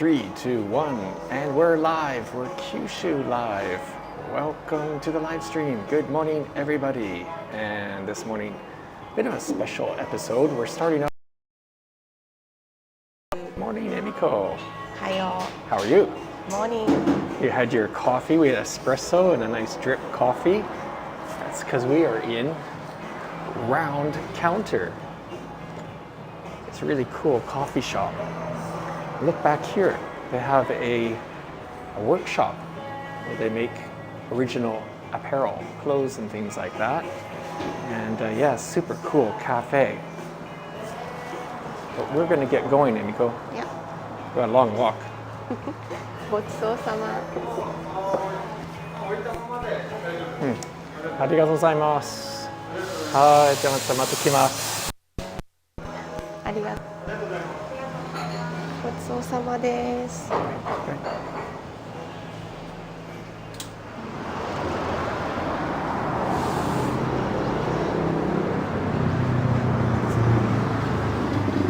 3, 2, 1, and we're live. We're Kyushu live. Welcome to the live stream. Good morning, everybody. And this morning, a bit of a special episode. We're starting off. Morning, Emiko. Hirao. How are you? Morning. You had your coffee. We had espresso and a nice drip coffee. That's because we are in Round Counter. It's a really cool coffee shop. Look back here. They have a workshop where they make original apparel, clothes and things like that. And yeah, super cool cafe. But we're going to get going, Emiko. Yeah. We got a long walk. ごちそうさま。ありがとうございます。はい、じゃあまた来ます。ありがとう。ごちそうさまです。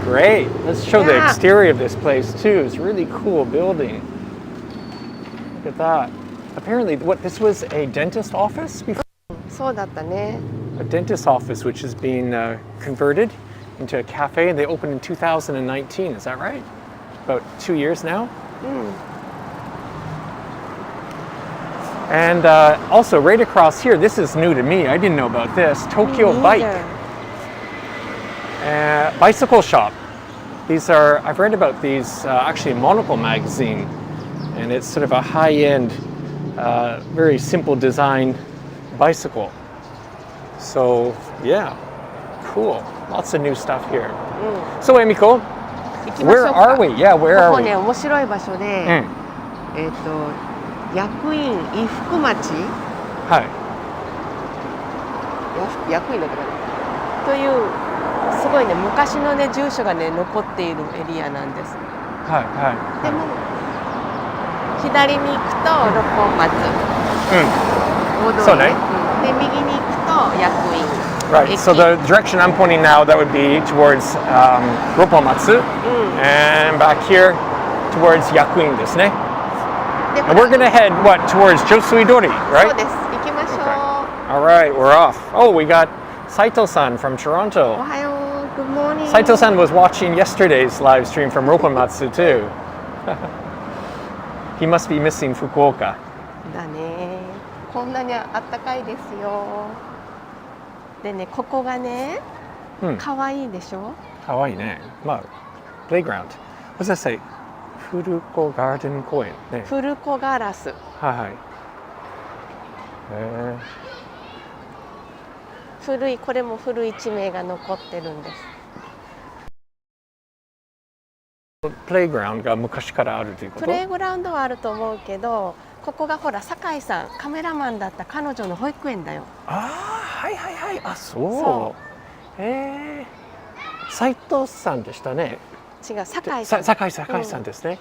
Great. Let's show the exterior of this place too. It's a really cool building. Look at that. Apparently, this was a dentist office before? そうだったね。A dentist office which is being converted into a cafe, and they opened in 2019. Is that right? About 2 years now? And also right across here, this is new to me. I didn't know about this. Tokyo Bike. Bicycle shop. These are, I've read about these actually in Monocle magazine, and it's sort of a high-end, very simple design bicycle. So yeah, cool. Lots of new stuff here. So Emiko, where are we? Yeah, where are we? ここね、面白い場所で、役員伊福町、はい。役員だったかなというすごいね昔のね住所がね残っているエリアなんです。はいはい。でも左に行くと六本松。そうね。で右に行くと役員。Right. So the direction I'm pointing now, that would be towards Ropponmatsu, and back here towards Yakuin ですね。And we're gonna head what towards Josui-dori, right? そうです。行きましょう。All right, we're off. Oh, we got Saito-san from Toronto. おはよう。Good morning. Saito-san was watching yesterday's live stream from Ropponmatsu too. He must be missing Fukuoka. だね。こんなにあったかいですよ。でね、ここがね、可愛いでしょ。可愛いね。まあ、playground. What does that say? フルコガーデン公園ね。フルコガラス。はいはい。古い、これも古い地名が残ってるんです。プレイグラウンドが昔からあるということ？プレイグラウンドはあると思うけど、ここがほら酒井さん、カメラマンだった彼女の保育園だよ。ああ、はいはいはい。あ、そう。斉藤さんでしたね。違う、酒井さん。酒井さんですね。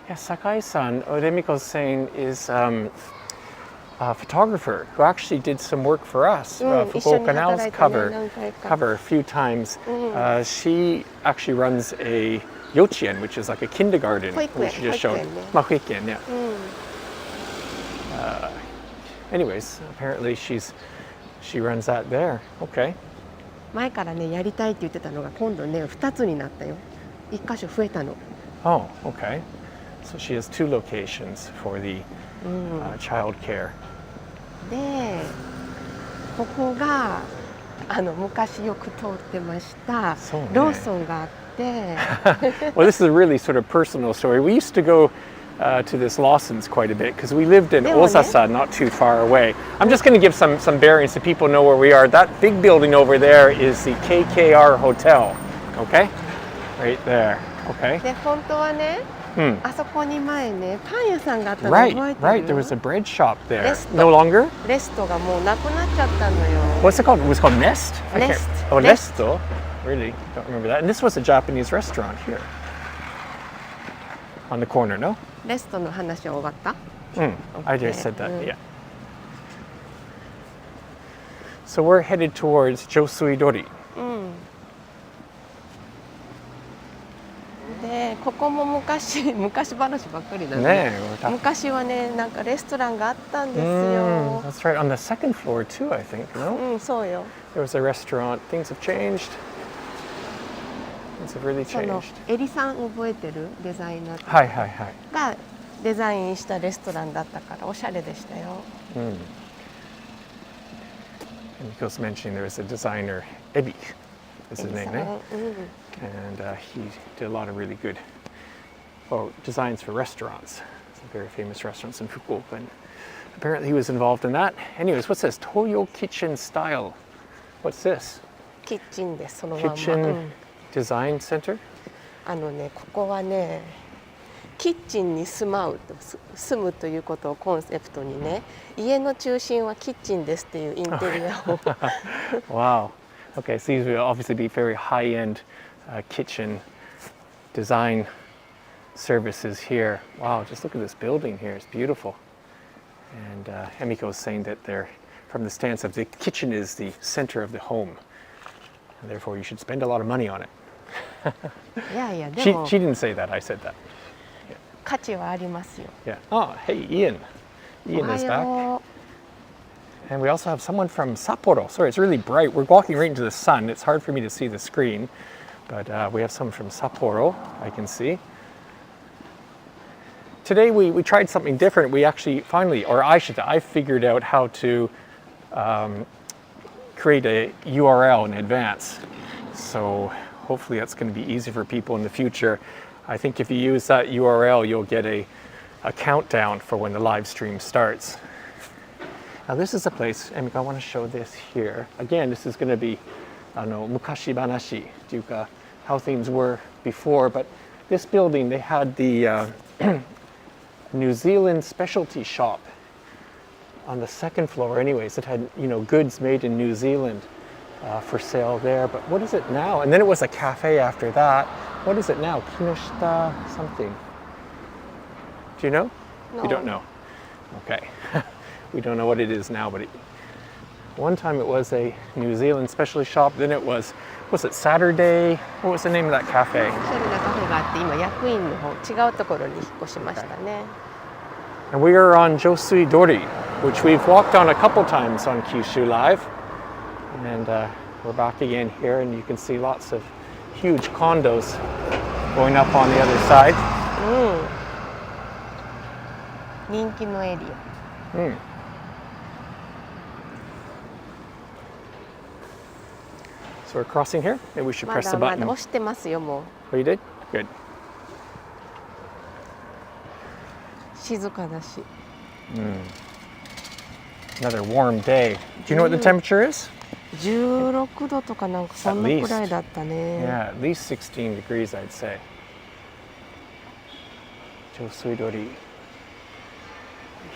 Yeah, 酒井さん、Emiko's saying is a photographer who actually did some work for us. Fukuoka Now's cover a few times. She actually runs a yochien, which is like a kindergarten, which you just showed. 保育園ね。Anyways, apparently she runs that there. Okay. 前からねやりたいって言ってたのが今度ね2つになったよ。1箇所増えたの。Oh, okay. So she has 2 locations for the child care. で、ここが昔よく通ってましたローソンがあって。Well, this is a really sort of personal story. We used to go to this Lawson's quite a bit because we lived in Ozasa, not too far away. I'm just going to give some bearings so people know where we are. That big building over there is the KKR Hotel. Okay? Right there. Okay. で、本当はね、あそこに前ね、パン屋さんがあったの覚えてる？ Right. There was a bread shop there. No longer? レストがもうなくなっちゃったのよ。What's it called? It was called Nest? Nest. Oh, Resto? Really? Don't remember that. And this was a Japanese restaurant here. On the corner, no? レストの話は終わった？ I just said that, yeah. So we're headed towards Josui-dori. で、ここも昔話ばっかりだね。ねえ、昔はね、なんかレストランがあったんですよ。That's right. On the second floor too, I think. No? うん、そうよ。 There was a restaurant. Things have changed. Things have really その changed. エリさん覚えてる？デザイナーはいはいはい。がデザインしたレストランだったからおしゃれでしたよ。Emiko's mentioning there was a designer, Ebi, is his name, eh? うん、And he did a lot of really good designs for restaurants. Some very famous restaurants in Fukuoka. And apparently he was involved in that. Anyways, what's this? Toyo Kitchen Style. What's this? キッチンですそのまんま。 Kitchen Design Center? あのね、ここはね、キッチンに住むということをコンセプトにね、家の中心はキッチンですっていうインテリアを。Wow. Okay, so these will obviously be very high-end kitchen design services here. Wow, just look at this building here. It's beautiful. And Emiko is saying that they're from the stance of the kitchen is the center of the home. And therefore, you should spend a lot of money on it. いやいや、でも She didn't say that. I said that. 価値はありますよ。 Yeah. Oh, hey, Ian. Ian is お back. はよ And we also have someone from Sapporo. Sorry, it's really bright. We're walking right into the sun. It's hard for me to see the screen. But we have someone from Sapporo, I can see. Today we tried something different. We actually finally, or I figured out how to create a URL in advance. So hopefully that's going to be easy for people in the future. I think if you use that URL, you'll get a countdown for when the live stream starts. Now this is a place, Emiko, I want to show this here. Again, this is going to be, mukashi banashi, というか how things were before. But this building, they had the New Zealand specialty shop on the second floor. Anyways, it had goods made in New Zealand for sale there. But what is it now? And then it was a cafe after that. What is it now? Kinoshita something. Do you know? No. You don't know. Okay. We don't know what it is now, but one time it was a New Zealand specialty shop. Then it was it Saturday? What was the name of that cafe? おしゃれなカフェがあって今役員の方違うところに引っ越しましたね。 And we are on Josui-dori, which we've walked on a couple times on Kyushu Live. And we're back again here, and you can see lots of huge condos going up on the other side. 人気のエリア。So we're crossing here. Maybe we should ま press the だまだ button. 押してますよも Oh, you did? Good. う。静かだし。 Another warm day. Do you know what the temperature is? 16度とかなんかそんなくらいだったね。 Yeah, at least 16 degrees, I'd say. Josui-dori.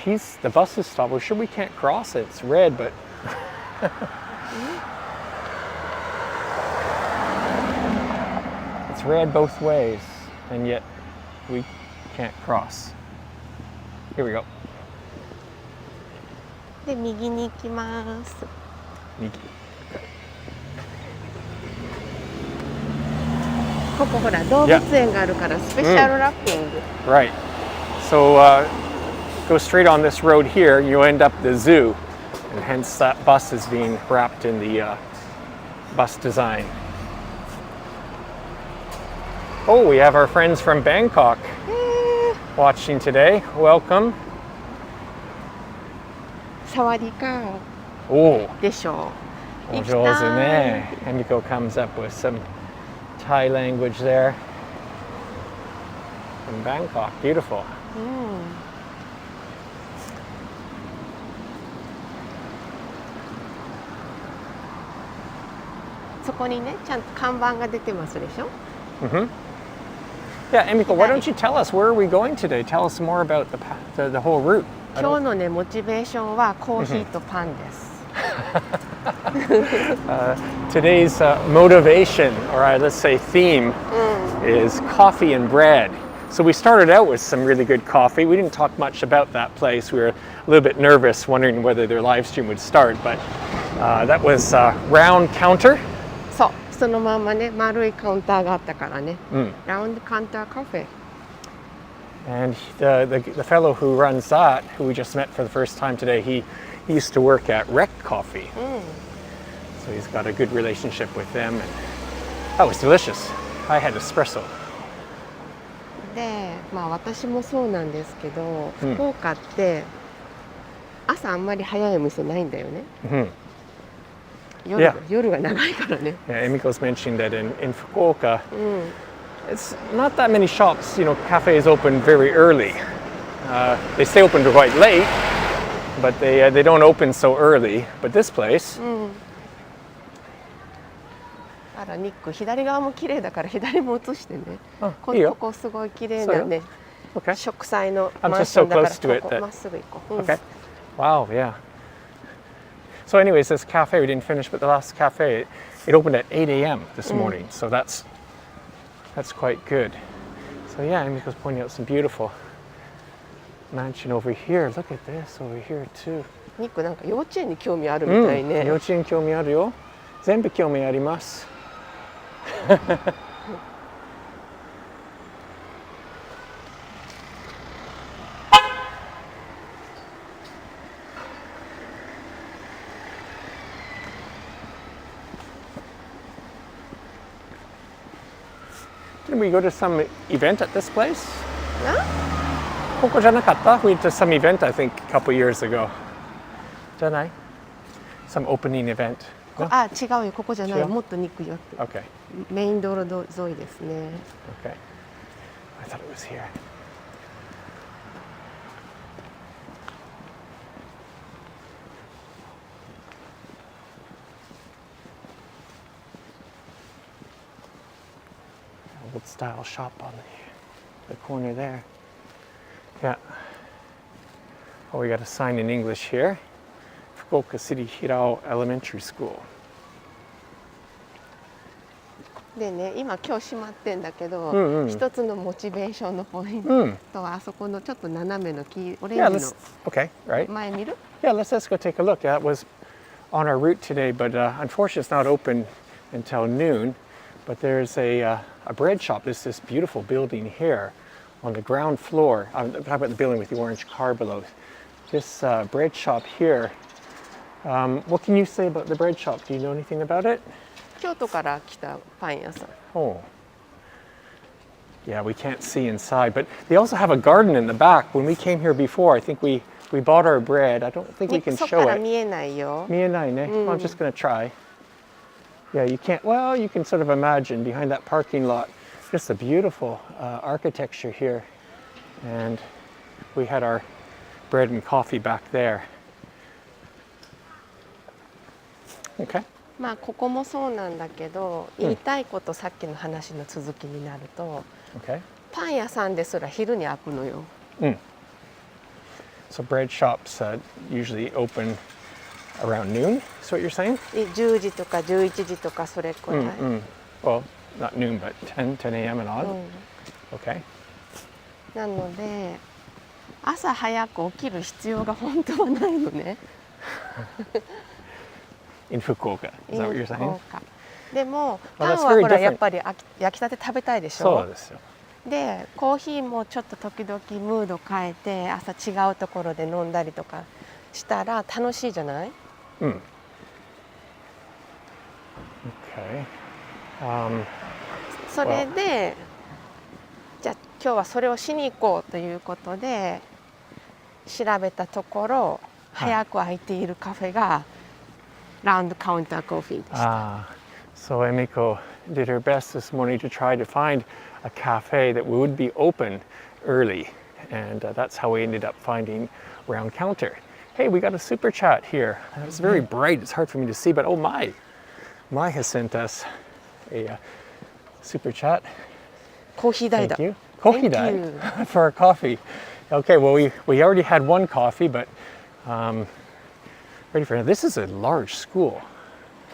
The bus is stopped. We're sure we can't cross it. It's red, but it's red both ways, and yet we can't cross. Here we go. で右に行きます。 Miki. ここほら動物園があるからスペシャルラッピング。 Right. So go straight on this road here, you'll end up at the zoo, and hence that bus is being wrapped in the bus design. Oh, we have our friends from Bangkok watching today. Welcome. サワディカー Oh, でしょう。行き上手たい。ね. Emiko comes up with some Thai language there. From Bangkok, beautiful. そこにねちゃんと看板が出てますでしょ。 Yeah, Emiko, why don't you tell us where are we going today? Tell us more about the whole route. 今日のねモチベーションはコーヒーとパンです。 Today's motivation, or let's say theme, is coffee and bread. So we started out with some really good coffee. We didn't talk much about that place. We were a little bit nervous, wondering whether their live stream would start. But that was Round Counter. そう、そのまんまね、丸いカウンターがあったからね。Mm. ラウンドカウンターカフェ。And the fellow who runs that, who we just met for the first time today, he used to work at Rec Coffee. So he's got a good relationship with them. And that was delicious. I had espresso. で、まあ私もそうなんですけど、福岡って朝あんまり早いお店ないんだよね。夜が長いからね。Yeah, Emiko's mentioned that in Fukuoka, it's not that many shops. Cafes open very early. They stay open to quite late, but they don't open so early. But this place. あら、ニック、左側も綺麗だから左も映してね。ここすごい綺麗だね。植栽のマンションだからここまっすぐ行こう。Okay. Wow, yeah. So anyways, this cafe, we didn't finish, but the last cafe, it opened at 8 a.m. this morning. So that's quite good. So yeah, Emiko's pointing out some beautiful mansion over here. Look at this over here too. ニック、なんか幼稚園に興味あるみたいね。幼稚園興味あるよ。全部興味あります。Didn't we go to some event at this place? ここじゃなかった? We went to some event, I think, a couple years ago. じゃない? Some opening event. あ、違うよ、ここじゃない。もっとニックよ。Okay. メイン道路沿いですね。Okay. I thought it was here. Old style shop on the corner there. Yeah. Oh, we got a sign in English here. Fukuoka City Hirao Elementary School. でね、今日閉まってんだけど、一つのモチベーションのポイントはあそこのちょっと斜めのオレンジの。Okay, right. 前見る? Yeah, let's go take a look. That was on our route today, but unfortunately it's not open until noon. But there's a bread shop. There's this beautiful building here on the ground floor. I'm talking about the building with the orange car below. This bread shop here. What can you say about the bread shop? Do you know anything about it? 京都から来たパン屋さん。Oh. Yeah, we can't see inside, but they also have a garden in the back. When we came here before, I think we bought our bread. I don't think we can そこ show から it. 見えないよ。見えないね. Well, I'm just going to try. Yeah, you can't. Well, you can sort of imagine behind that parking lot, just a beautiful architecture here. And we had our bread and coffee back there. Okay. まあここもそうなんだけど、言いたいことさっきの話の続きになると、パン屋さんですら昼に開くのよ。So bread shops usually open around noon. Is what you're saying? 10時とか11時とかそれくらい。Well, not noon, but 10 a.m. and on. Okay. なので朝早く起きる必要が本当はないのね。In Fukuoka, is that what you're saying? でもパンはほらやっぱり焼きたて食べたいでしょ。そうですよ。でコーヒーもちょっと時々ムード変えて朝違うところで飲んだりとかしたら楽しいじゃない？Okay. それでじゃあ今日はそれをしに行こうということで調べたところ、早く開いているカフェがRound counter coffee でした。So Emiko did her best this morning to try to find a cafe that would be open early, and that's how we ended up finding Round Counter. Hey, we got a super chat here. It's very bright. It's hard for me to see, but oh my, Mai has sent us a super chat. コーヒー代だ。Thank you. Coffee day for our coffee. Okay, well we already had one coffee, but ready for this is a large school.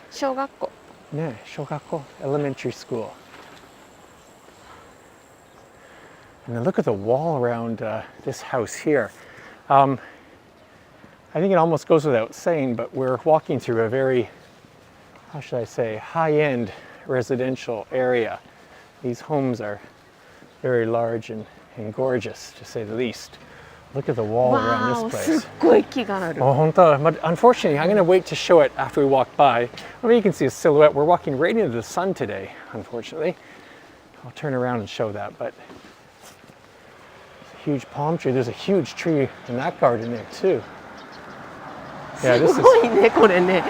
小学校。ね、小学校 elementary school. And then look at the wall around this house here. I think it almost goes without saying, but we're walking through a very, how should I say, high-end residential area. These homes are very large and gorgeous, to say the least. Look at the wall around this すっ place. ごい木がある。 Oh, 本当? But unfortunately, I'm going to wait to show it after we walk by. I mean, you can see a silhouette. We're walking right into the sun today, unfortunately. I'll turn around and show that, but a huge palm tree. There's a huge tree in that garden there too. Yeah, すごいね、これね。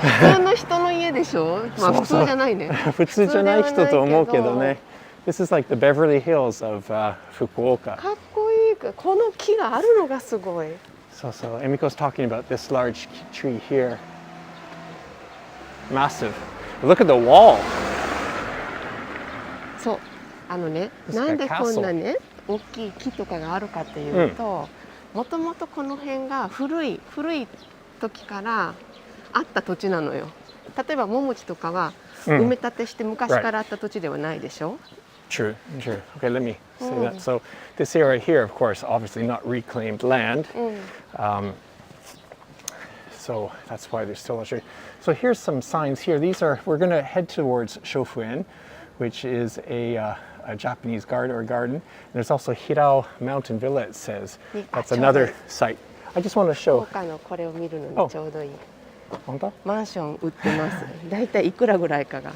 普通の人の家でしょ。まあ普通じゃないね。普通じゃない人と思うけどね。This is like the Beverly Hills of Fukuoka. かっこいい。この木があるのがすごい。So Emiko's talking about this large tree here. Massive. Look at the wall. そう。ね、なんでこんなね、大きい木とかがあるかっていうと、もともとこの辺が古い時からあった土地なのよ。例えば桃地とかは埋め立てして昔からあった土地ではないでしょ。True. Okay, let me say that. So this area here, of course, obviously not reclaimed land. So that's why there's still a tree. So here's some signs here. We're going to head towards Shofuen, which is a Japanese garden. There's also Hirao Mountain Villa, it says. That's another site. I just want to 福 show. 岡のこれを見るのにちょうどいい。本当? マンション売ってます。だいたいいくらぐらいかが。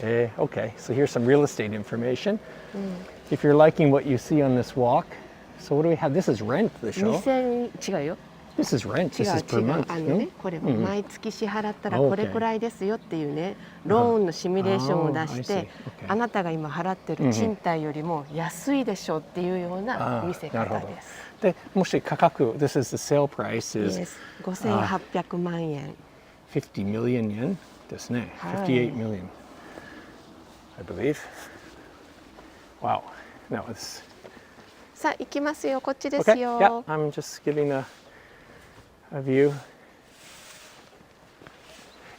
Okay, so here's some real estate information. If you're liking what you see on this walk, so what do we have? This is rent, the show. 違うよ。This is rent. 違 This is per う month. ね、これ毎月支払ったらこれくらいですよっていうね、ローンのシミュレーションを出して、あなたが今払ってる賃貸よりも安いでしょっていうような見せ方です。で、もし価格、this is the sale price is 5,800万円。50 million yen ですね。58 million, I believe. Wow. Now it's さあ行きますよ。こっちです okay. よ。Yeah, I'm just giving a view.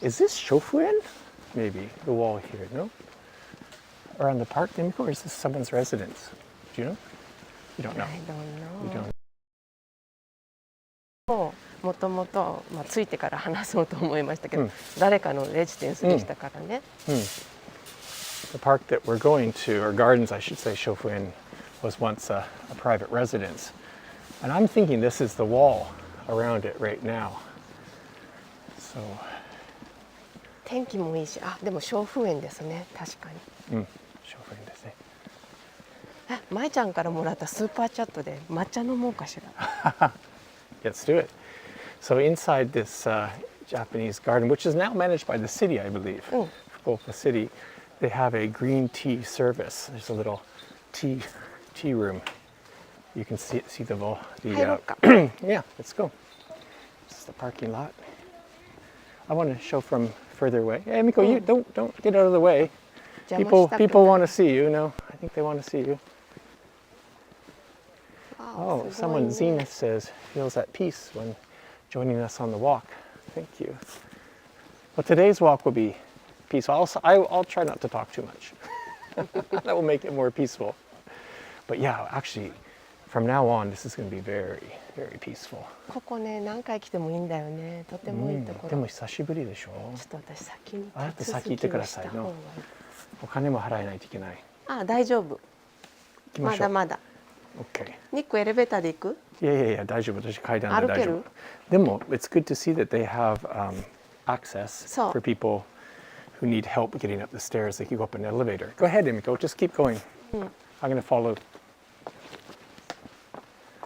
Is this Shofuen? Maybe the wall here, no? Around the park, Emiko, or is this someone's residence? Do you know? You don't know. I don't You know. don't. もともとついてから話そうと思いましたけど、誰かのレジデンスでしたからね。The park that we're going to, or gardens, I should say, Shofuen, was once a private residence. And I'm thinking this is the wall around it right now. So. 天気もいいし、でも小風園ですね、確かに。Shofuen ですね。舞ちゃんからもらったスーパーチャットで抹茶飲もうかしら。Let's do it. So inside this Japanese garden, which is now managed by the city, I believe, Fukuoka City, they have a green tea service. There's a little tea room. You can see the yeah, let's go. This is the parking lot. I want to show from further away. Hey, Emiko, you don't get out of the way. People want to see you. No, I think they want to see you. Oh, someone, Zenith says, feels at peace when joining us on the walk. Thank you. Well, today's walk will be peaceful. I'll try not to talk too much. That will make it more peaceful. But yeah, actually, from now on, this is going to be very, very peaceful. ここね、何回来てもいいんだよね。とてもいいところ。でも久しぶりでしょ。ちょっと私先に先行ってくださいの。お金も払えないといけない。大丈夫。まだまだ。Okay. ニックエレベーターで行く？いや大丈夫。私階段で大丈夫。でも it's good to see that they have access for people who need help getting up the stairs. They can go up an elevator. Go ahead, Emiko. Just keep going. I'm going to follow.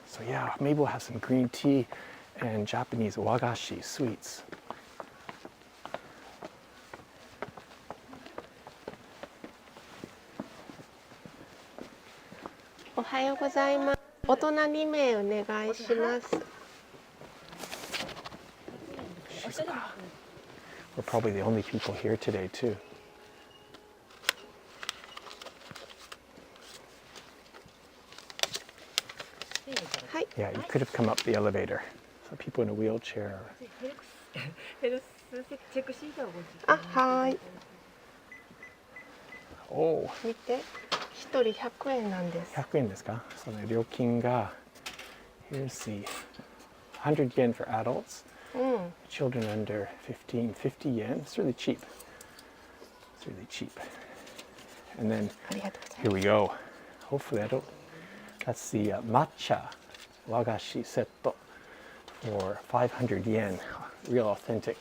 So yeah, maybe we'll have some green tea and Japanese wagashi sweets. おはようございます。大人2名お願いします。We're probably the only people here today too. Yeah, you could have come up the elevator. So people in a wheelchair. はい。おお。見て、一人100円なんです。100円ですか？その料金が Here's the 100 yen for adults. Children under 15, 50 yen. It's really cheap. It's really cheap. And then ありがとうござい here we go. Hopefully that's the matcha wagashi set for 500 yen. Real authentic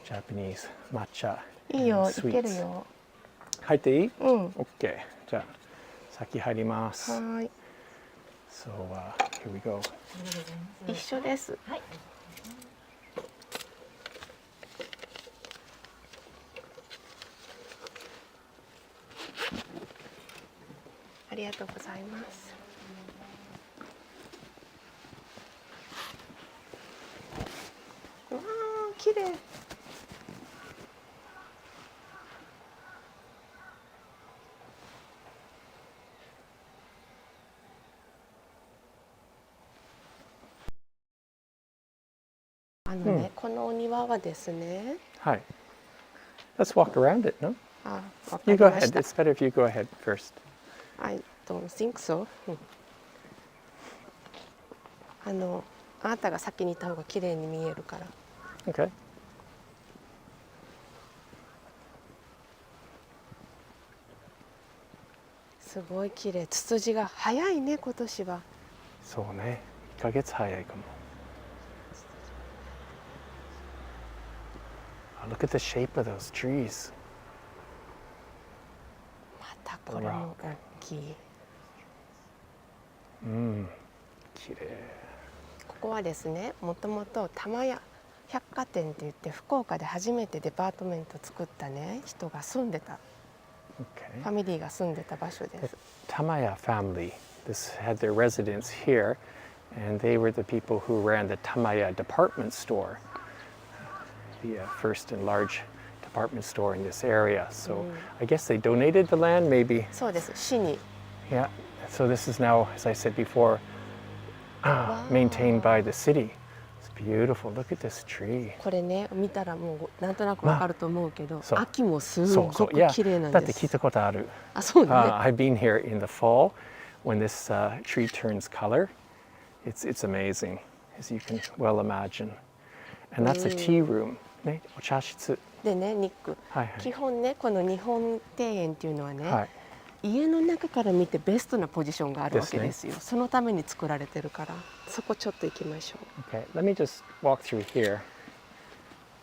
Japanese matcha ます。いいよ、 and いける sweets. よ。入っていい？うん。 OK。じゃあ先入ります。はい。 So here we go. 一緒です。はい。ありがとうございます。わあ、綺麗。このお庭はですね。はい。Let's walk around it, no? あ、わか You り go まし ahead. た。 It's better if you go ahead first. I don't think so. あなたが先に行った方が綺麗に見えるから。 Okay. すごい綺麗。ツツジが早いね、今年は。そうね。1ヶ月早いかも。Look at the shape of those trees. またこれも大きい。綺麗。ここはですね、もともと玉屋百貨店って言って福岡で初めてデパートメント作ったね人が住んでた、 Okay. ファミリーが住んでた場所です。 Tamaya family. This had their residence here, and they were the people who ran the Tamaya department store, the first and large department store in this area. So I guess they donated the land, maybe. そうです。市に。 Yeah. So this is now, as I said before, maintained by the city. It's beautiful. Look at this tree. これね、見たらもうなんとなくわかると思うけど、そう秋もすそうごく綺麗なんだってです。聞いたことある。あ、そうね。I've been here in the fall when this tree turns color. It's amazing, as you can well imagine. And that's a tea room. ね、お茶室。でね、ニック、はいはい。基本ね、この日本庭園っていうのはね、はい。家の中から見てベストなポジションがあるわけですよ。そのために作られてるから、そこちょっと行きましょう。 Okay, let me just walk through here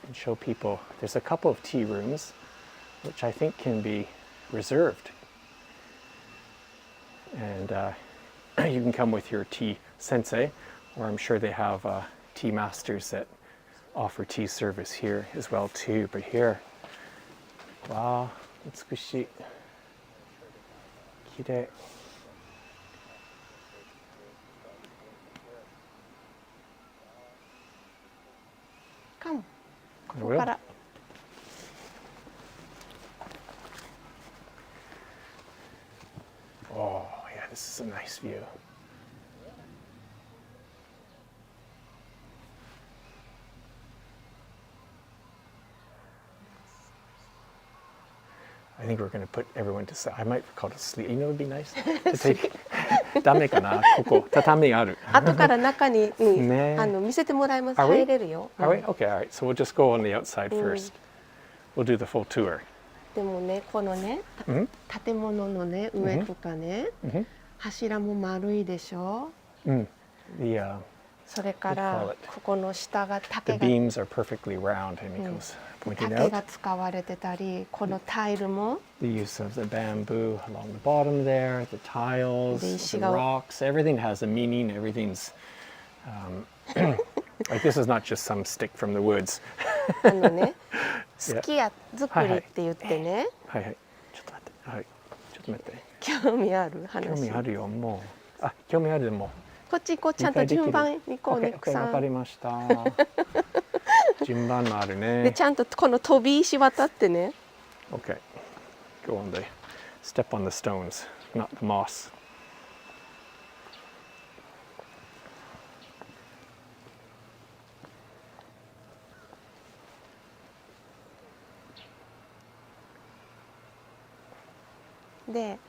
and show people. There's a couple of tea rooms, which I think can be reserved. And you can come with your tea sensei, or I'm sure they have tea masters that offer tea service here as well too. But here, wow, 美しい。綺麗。ここから。Oh, yeah, this is a nice view. I think we're going to put everyone to sleep. I might call it sleep. You know, it would be nice to take. ダメかな、ここ畳ある。後から中に、ね、見せてもらいます。 Are we? 入れるよ。 Are we? Okay, all right. So we'll just go on the outside first. We'll do the full tour. でもね、このね、建物のね、上とかね、柱も丸いでしょ。The それからここの下が the 竹が beams are perfectly round. Emiko's pointing 竹 out. が使われてたり、このタイルも The use of the bamboo along the bottom there, the tiles, the rocks, everything has a meaning. Everything's like this is not just some stick from the woods. ね、すき家作りって言ってね。はいはい。ちょっと待って。はい。ちょっと待って。興味ある話。興味あるよ、もう。あ、興味あるでも。こっち行こう、ちゃんと順番に行こうね、さん。わかりました。順番もあるね。で、ちゃんとこの飛び石渡ってね。Okay. Go on the step on the stones, not the moss. で、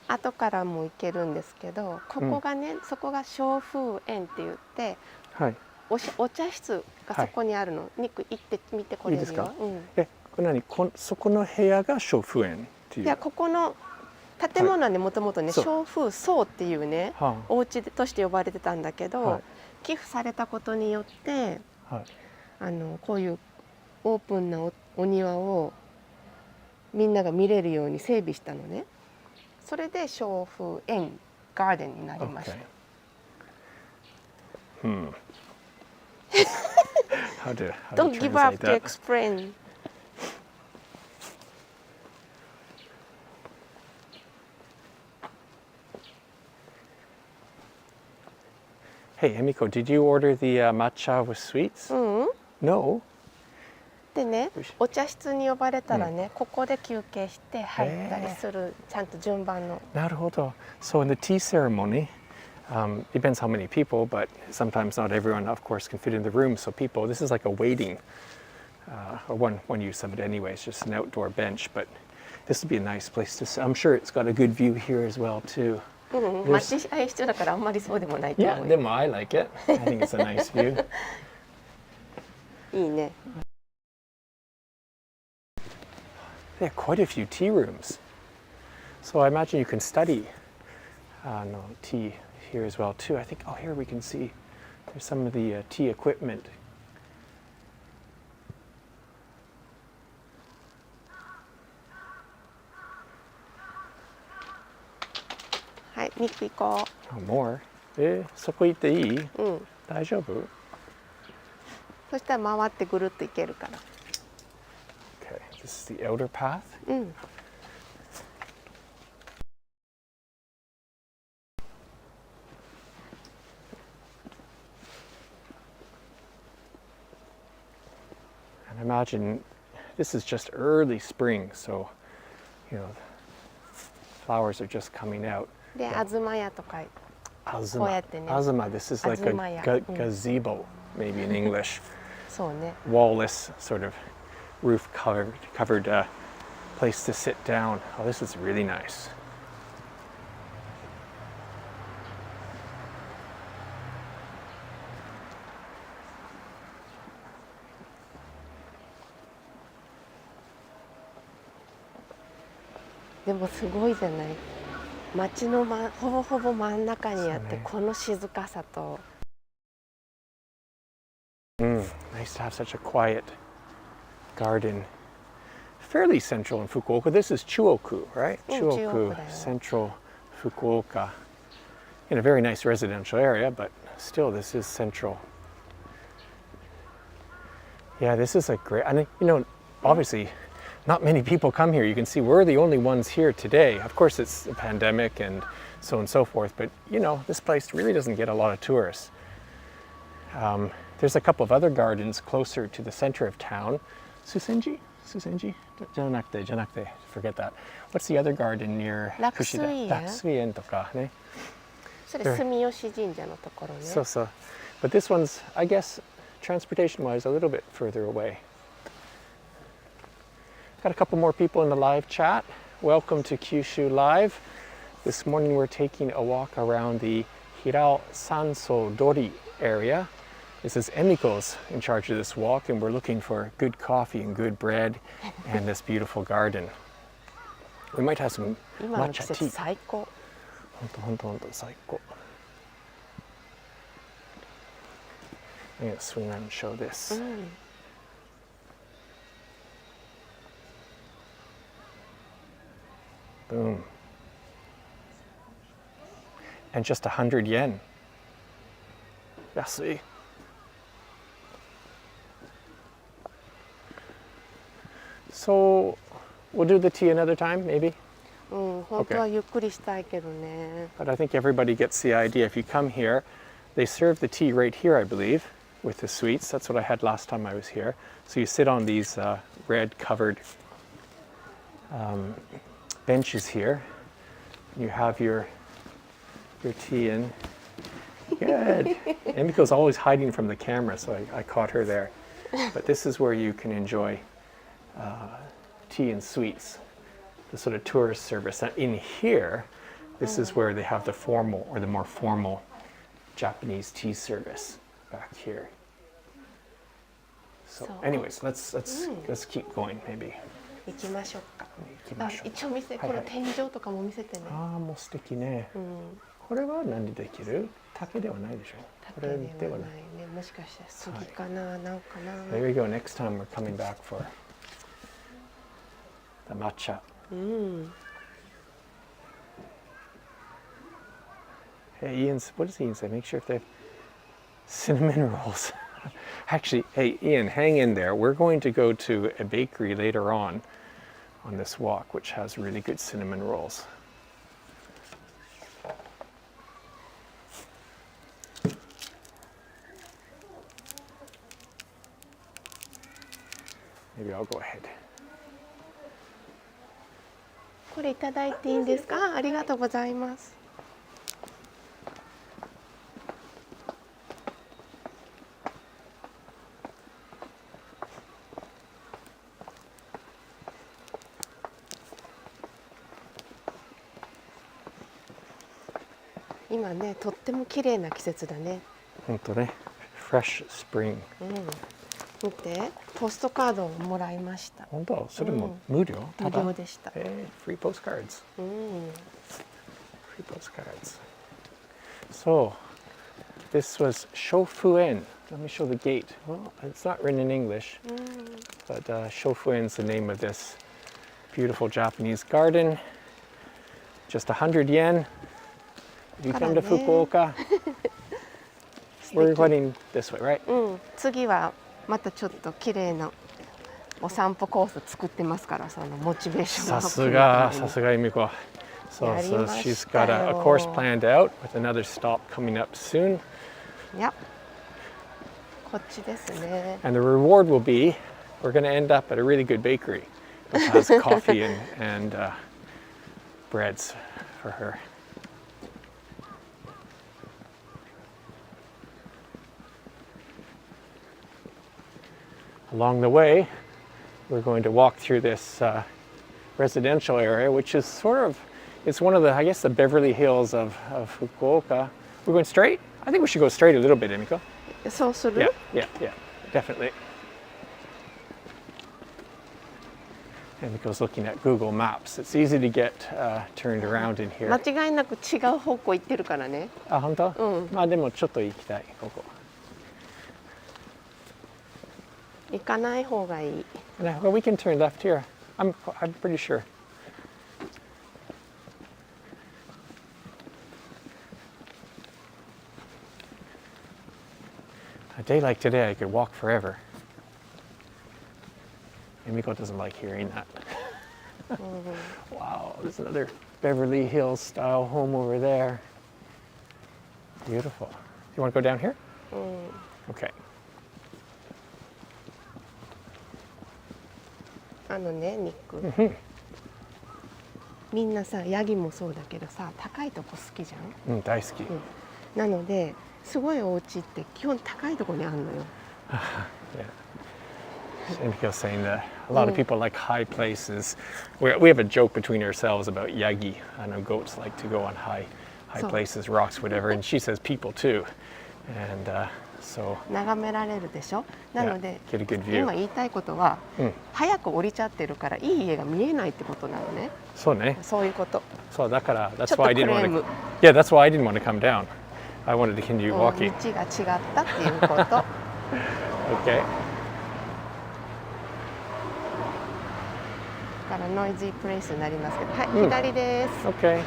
後からも行けるんですけど、ここがね、そこが小風園って言って、はい。お茶室がそこにあるの。ニック行ってみてこれるよ。いいですか？これそこの部屋がショフ園っていう。いや、ここの建物はね、もともとね、そう小風荘っていうね、お家として呼ばれてたんだけど、はい、寄付されたことによって、はい、こういうオープンな お庭をみんなが見れるように整備したのね。それで小風園ガーデンになりました。Okay. How to Don't give up translate to that? explain. Hey, Emiko, did you order the matcha with sweets? うん。No? でね、お茶室に呼ばれたらね、ここで休憩して入ったりする、ちゃんと順番の。なるほど。So in the tea ceremony, depends how many people, but sometimes not everyone, of course, can fit in the room. So people, this is like a waiting, or one use of it anyway. It's just an outdoor bench, but this would be a nice place to sit. I'm sure it's got a good view here as well too. 待合室だからあんまりそうでもないと思う。Yeah, でも I like it. I think it's a nice view. いいね。There are quite a few tea rooms. So I imagine you can study tea here as well too. I think, oh, here we can see there's some of the tea equipment. はい、肉行こ Oh, more? そこ行っていい？う。うん。大丈夫？そしたら回ってぐるっと行けるから。Okay, this is the outer path. うん。And imagine this is just early spring, so you know flowers are just coming out. で、東屋とかこうやってね。Azuma, this is like a Azumaya. gazebo, maybe in English. そうね。 Wall-less, sort of roof-covered place to sit down. Oh, this is really nice. .でもすごいじゃない。街の、ほぼほぼ真ん中にあって、この静かさと。Nice to have such a quiet garden. Fairly central in Fukuoka. This is Chuoku, right? Chuoku, central Fukuoka. In a very nice residential area, but still this is central. Yeah, this is a great, and you know, obviously not many people come here. You can see we're the only ones here today. Of course, it's a pandemic and so on and so forth, but you know, this place really doesn't get a lot of tourists. There's a couple of other gardens closer to the center of town. Susenji? Susenji? Janakte, forget that. What's the other garden near Kushida? Rakusuien toka, ne? それ住吉神社のところね。So. But this one's, I guess, transportation-wise, a little bit further away. Got a couple more people in the live chat. Welcome to Kyushu Live. This morning we're taking a walk around the Hirao Sanso-dori area. This is Emiko's in charge of this walk, and we're looking for good coffee and good bread and this beautiful garden. We might have some matcha tea. 最高。ほんと最高。I'm going to swing around and show this. Boom. And just 100 yen. Yasui. So we'll do the tea another time, maybe? 本当はゆっくりしたいけどね。But I think everybody gets the idea. If you come here, they serve the tea right here, I believe, with the sweets. That's what I had last time I was here. So you sit on these red covered benches here. You have your tea in. Good. Emiko's always hiding from the camera, so I caught her there. But this is where you can enjoy tea and sweets, the sort of tourist service. And in here, this is where they have the formal or the more formal Japanese tea service back here. So, anyways, let's keep going, maybe. 行きましょうか。行きましょう。一応この天井とかも見せてね。ああ、もう素敵ね。これは何でできる？竹ではないでしょ。これではないね。もしかしたら杉かな、なんかな。There we go. Next time we're coming back for the matcha. Hey, what does Ian say? Make sure if they have cinnamon rolls. Actually, hey, Ian, hang in there. We're going to go to a bakery later on this walk, which has really good cinnamon rolls. Maybe I'll go ahead. これいただいていいんですか？ありがとうございます。今ね、とっても綺麗な季節だね。本当ね。Fresh spring。見て、ポストカードをもらいました。本当？それも無料？無料でした。Free postcards. Free postcards. So, this was Shofuen. Let me show the gate. Well, it's not written in English, but Shofuen's the name of this beautiful Japanese garden. Just 100 yen. If you come to Fukuoka, we're heading this way, right? 次はまたちょっと綺麗なお散歩コース作ってますから、そのモチベーションアップ。さすがEmiko. So she's got a course planned out with another stop coming up soon. いや、こっちですね。And the reward will be, we're going to end up at a really good bakery that has coffee and breads for her. Along the way, we're going to walk through this residential area, which is it's one of the, I guess, the Beverly Hills of Fukuoka. We're going straight? I think we should go straight a little bit, Emiko. そうする？ Yeah, definitely. Emiko's looking at Google Maps. It's easy to get turned around in here. 間違いなく違う方向行ってるからね。あ、本当？まあでもちょっと行きたい、ここ。行かない方がいい。Well, we can turn left here. I'm pretty sure. A day like today, I could walk forever. Emiko doesn't like hearing that. Wow, there's another Beverly Hills style home over there. Beautiful. You want to go down here? Okay. あのね、ニック。みんなさ、ヤギもそうだけどさ、高いとこ好きじゃん。大好き。なので、すごいお家って基本高いところにあるのよ。Emiko's saying that a lot of people like high places. We have a joke between ourselves about yagi. I know goats like to go on high places, rocks, whatever. And she says people too. And so 眺められるでしょ。なので、get a good view. 今言いたいことは、早く降りちゃってるからいい家が見えないってことなのね。そうね。そういうこと。そうだから、that's why I didn't want to. Yeah, that's why I didn't want to come down. I wanted to continue walking. 道が違ったっていうこと。Okay. だからノイズープレイスになりますけど、はい、左です。Okay.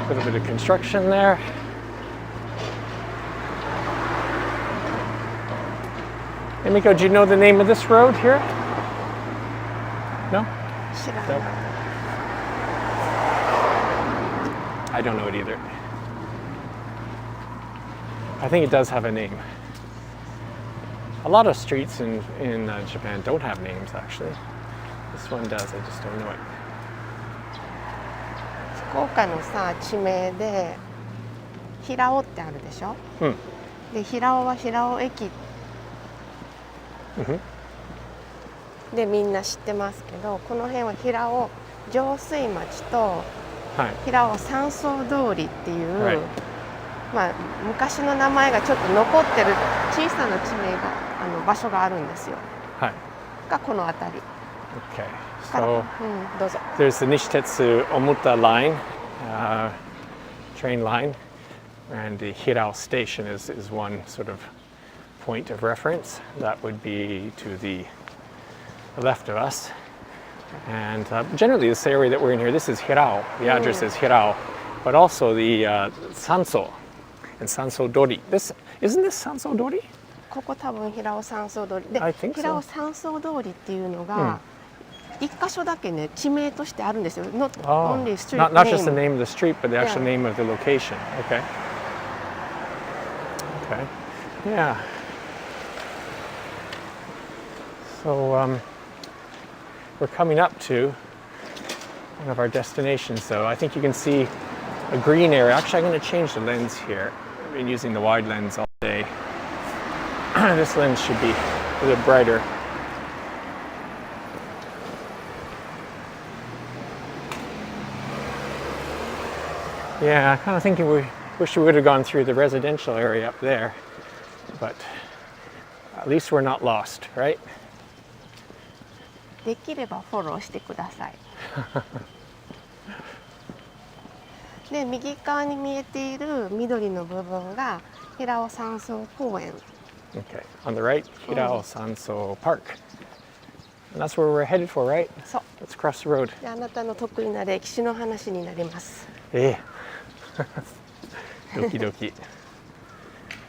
A little bit of construction there. Emiko, do you know the name of this road here? No? 知らない。 Nope. I don't know it either. I think it does have a name. A lot of streets in Japan don't have names, actually. This one does, I just don't know it. 福岡のさ地名で平尾ってあるでしょ、うん、で平尾は平尾駅でみんな知ってますけど、この辺は平尾浄水町と平尾山荘通りっていう、まあ、昔の名前がちょっと残ってる小さな地名が場所があるんですよ、はい、がこの辺り。Okay, so どうぞ。 there's the Nishitetsu Omuta line, train line, and the Hirao station is one sort of point of reference. That would be to the left of us. And generally this area that we're in here, this is Hirao. The address is Hirao, but also the Sanso and Sanso-dori. Isn't this Sanso-dori? ここ多分平尾山荘通りで、I think so. 平尾山荘通りっていうのが、一箇所だけね地名としてあるんですよ。Not only street name. Not just the name of the street, but the actual name of the location. Okay. Okay. Yeah. So we're coming up to one of our destinations, though. I think you can see a green area. Actually, I'm going to change the lens here. I've been using the wide lens all day. This lens should be a little brighter. Yeah, I'm kind of thinking we wish we would have gone through the residential area up there, but at least we're not lost, right? できればフォローしてください。で、右側に見えている緑の部分が平尾山荘公園。Okay, on the right, Hirao Sanso Park. And that's where we're headed for, right? そう。 Let's cross the road. で、あなたの得意な歴史の話になります。えドキドキ。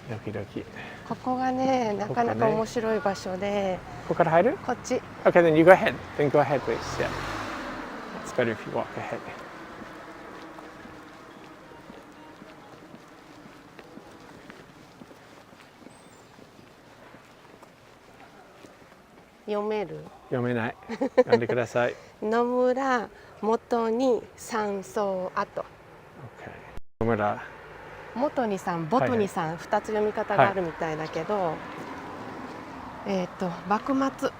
ドキドキ。ここがね、なかなか面白い場所で。ここから入る？こっち。Okay, then you go ahead. Then go ahead, please. Yeah. It's better if you walk ahead. 読める？読めない。読んでください。野村元に山荘跡。Okay. 野村。元にさん、ボトにさん、2つ読み方があるみたいだけど、幕末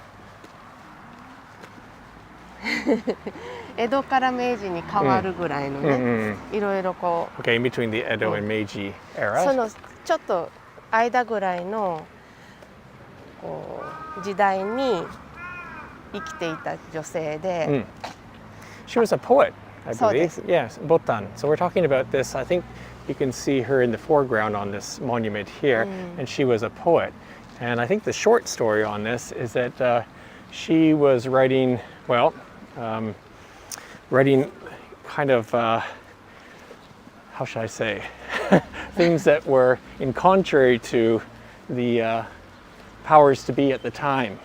江戸から明治に変わるぐらいのね、いろいろこう。Okay, in between the Edo and Meiji era. そのちょっと間ぐらいのこう時代に生きていた女性で。She was a poet, I believe. Yes, Botan. So we're talking about this. I think you can see her in the foreground on this monument here, and she was a poet. And I think the short story on this is that she was writing, well, writing kind of, how should I say, things that were in contrary to the powers to be at the time.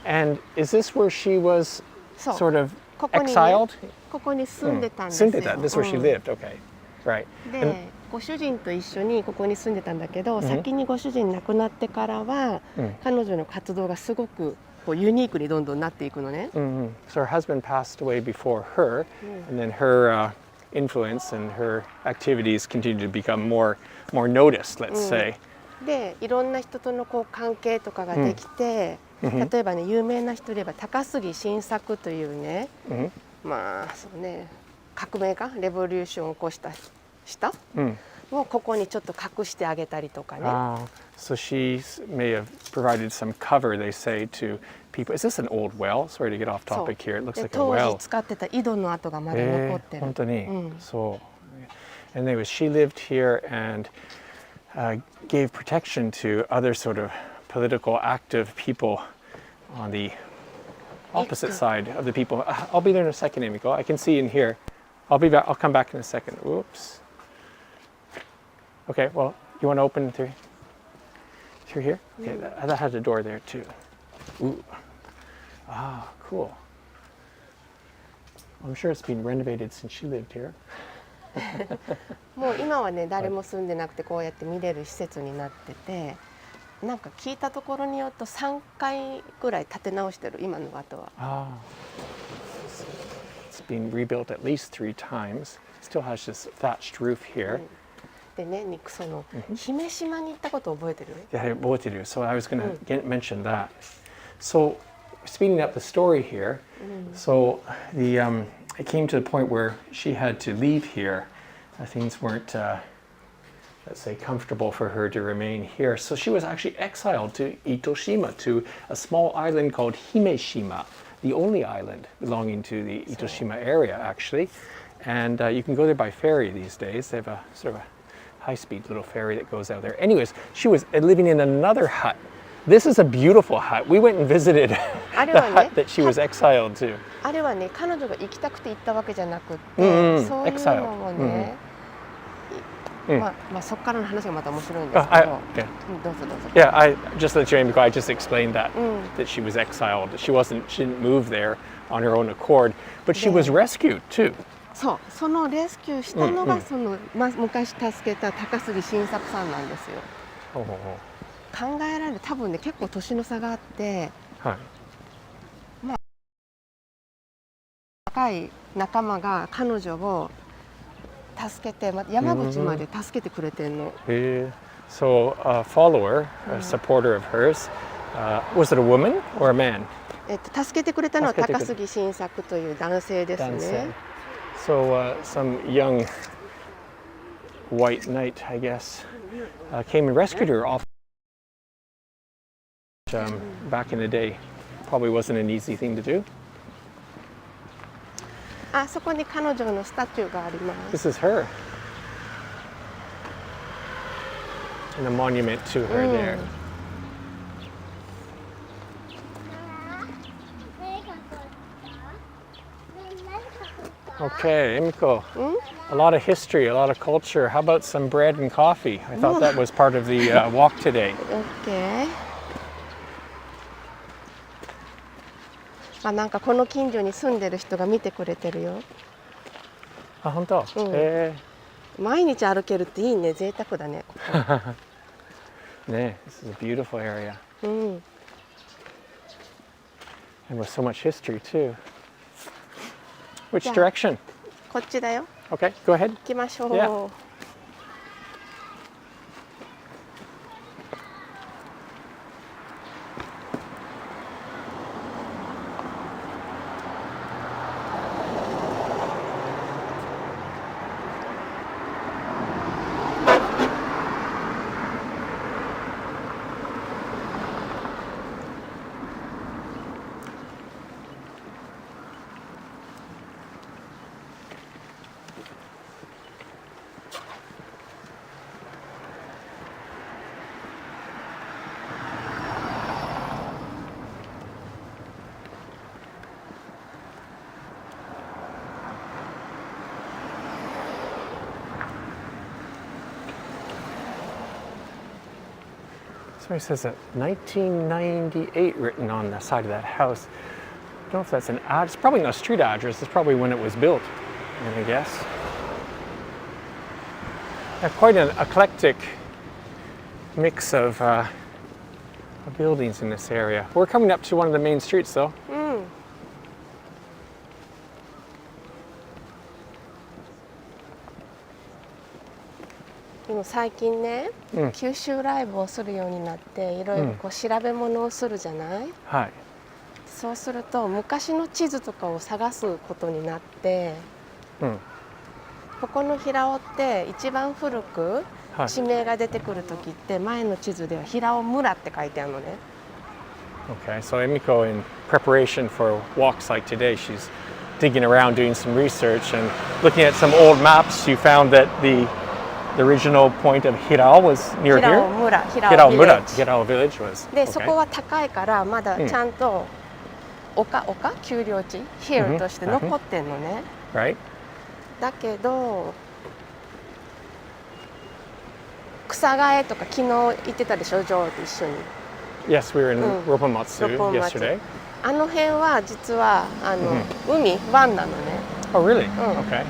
And is this where she was sort of exiled? ここに住んでたんですよ。住んでた。This is where she lived. Okay, right. で、ご主人と一緒にここに住んでたんだけど、先にご主人亡くなってからは、彼女の活動がすごくこうユニークにどんどんなっていくのね。So her husband passed away before her, and then her influence and her activities continued to become more noticed, let's say. で、いろんな人とのこう関係とかができて、例えばね、有名な人で言えば高杉晋作というね、まあそうね、革命家、レボリューションを起こした人をここにちょっと隠してあげたりとかね。So she may have provided some cover, they say, to people. Is this an old well? Sorry to get off topic here. It looks like a well. 当時使ってた井戸の跡がまだ残ってる。本当に。そう。And anyways, she lived here and gave protection to other sort of political active people on the opposite side of the people. I'll be there in a second, Emiko. I can see in here. I'll be back. I'll come back in a second. Oops. Okay. Well, you want to open through here? Okay. That has a door there too. Ooh. Ah, cool. I'm sure it's been renovated since she lived here. もう今はね誰も住んでなくてこうやって見れる施設になってて、なんか聞いたところによると3回ぐらい建て直してる今の後は。It's been rebuilt at least 3 times. Still has this thatched roof here. でね、ニックその姫島に行ったこと覚えてる？ Yeah, 覚えてる. So I was going to mention that. So speeding up the story here. So it came to the point where she had to leave here. Things weren't, let's say, comfortable for her to remain here. So she was actually exiled to Itoshima, to a small island called Himeshima, the only island belonging to the Itoshima area, actually. And you can go there by ferry these days. They have a sort of a high-speed little ferry that goes out there. Anyways, she was living in another hut. This is a beautiful hut. We went and visited the hut that she was exiled to. あれはね、彼女が行きたくて行ったわけじゃなくって、そういうのもね、まあそこからの話がまた面白いんですけど、どうぞどうぞ。Yeah, I just let you Emiko, I just explained that she was exiled. She didn't move there on her own accord, but she was rescued too. そう、そのレスキューしたのがその昔助けた高杉晋作さんなんですよ。考えられる、多分ね結構年の差があって、まあ若い仲間が彼女を助けて、山口まで助けてくれてんの。So a follower, a supporter of hers, was it a woman or a man? 助けてくれたのは高杉晋作という男性ですね。So some young white knight, I guess, came and rescued her off. Back in the day, probably wasn't an easy thing to do. あそこに彼女のスタチューがあります。This is her. And a monument to her there. Okay, Emiko. A lot of history, a lot of culture. How about some bread and coffee? I thought that was part of the walk today. Okay. なんかこの近所に住んでる人が見てくれてるよ。あ、本当？毎日歩けるっていいね、贅沢だね。ね、this is a beautiful area. And with so much history too. Which direction? こっちだよ。Okay, go ahead. 行きましょう。Yeah. So it says that 1998 written on the side of that house. I don't know if that's an ad. It's probably not a street address. It's probably when it was built, I guess. Quite an eclectic mix of buildings in this area. We're coming up to one of the main streets, though. でも最近ね、九州ライブをするようになっていろいろこう調べ物をするじゃない、そうすると昔の地図とかを探すことになって、ここの平尾って一番古く地名が出てくる時って前の地図では平尾村って書いてあるのね。Okay, so Emiko, in preparation for walks like today, she's digging around doing some research and looking at some old maps. She found that the original point of Hirao was near here. Hirao village was. で、そこは高いからまだちゃんと丘陵地 hill として残ってんのね。Right. だけど草ヶ江とか昨日行ってたでしょ、ジョーと一緒に。Yes, we were in Ropponmatsu yesterday. あの辺は実は湾なのね。Oh, really? Okay.